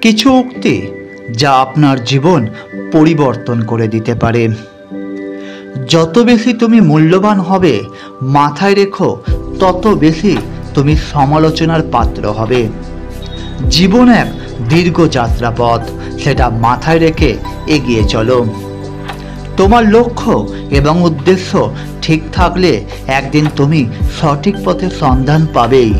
কিছু উক্তি যা আপনার জীবন পরিবর্তন করে দিতে পারে। যত বেশি তুমি মূল্যবান হবে, মাথায় রেখো, তত বেশি তুমি সমালোচনার পাত্র হবে। জীবন এক দীর্ঘ যাত্রাপথ, সেটা মাথায় রেখে এগিয়ে চলো। তোমার লক্ষ্য এবং উদ্দেশ্য ঠিক থাকলে একদিন তুমি সঠিক পথের সন্ধান পাবেই।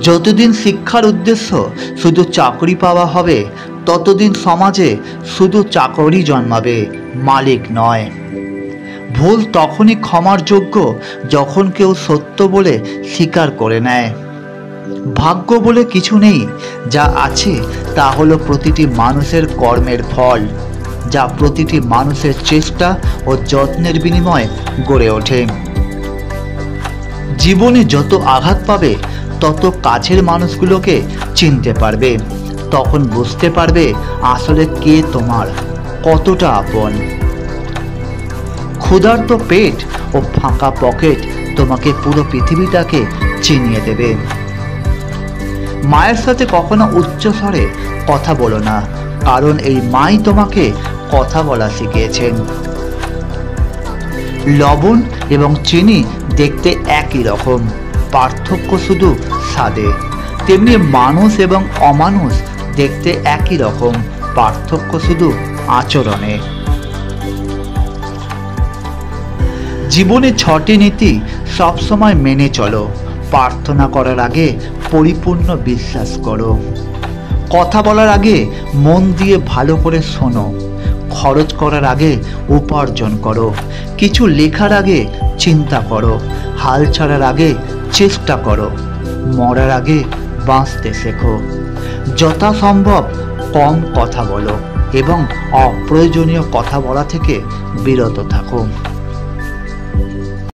যতদিন শিক্ষার উদ্দেশ্য শুধু চাকরি পাওয়া হবে, ততদিন সমাজে শুধু চাকরি জন্মাবে, মালিক নয়। ভুল তখনই ক্ষমার যোগ্য যখন কেউ সত্য বলে স্বীকার করে নেয়। ভাগ্য বলে কিছু নেই, যা আছে তা হলো প্রতিটি মানুষের কর্মের ফল, যা প্রতিটি মানুষের চেষ্টা ও যত্নের বিনিময়ে গড়ে ওঠে। জীবনে যত আঘাত পাবে, তত কাছের মানুষগুলোকে চিনতে পারবে। তখন বুঝতে পারবে আসলে কে তোমার কতটা আপন। ক্ষুধার্ত পেট ও ফাঁকা পকেট তোমাকে পুরো পৃথিবীটাকে চিনিয়ে দেবে। মায়ের সাথে কখনো উচ্চ স্বরে কথা বলো না, কারণ এই মাই তোমাকে কথা বলা শিখিয়েছেন। লবণ এবং চিনি দেখতে একই রকম, পার্থক্য শুধু স্বাদে। তেমনি মানুষ এবং অমানুষ দেখতে একই রকম, পার্থক্য শুধু আচরণে। জীবনে 6টি নীতি সবসময় মেনে চলো। প্রার্থনা করার আগে পরিপূর্ণ বিশ্বাস করো। কথা বলার আগে মন দিয়ে ভালো করে শোনো। খরচ করার আগে উপার্জন করো। কিছু লেখার আগে চিন্তা করো। হাল ছাড়ার আগে চেষ্টা করো। মরার আগে বাঁচতে শেখো। যথাসম্ভব কম কথা বলো এবং অপ্রয়োজনীয় কথা বলা থেকে বিরত থাকো।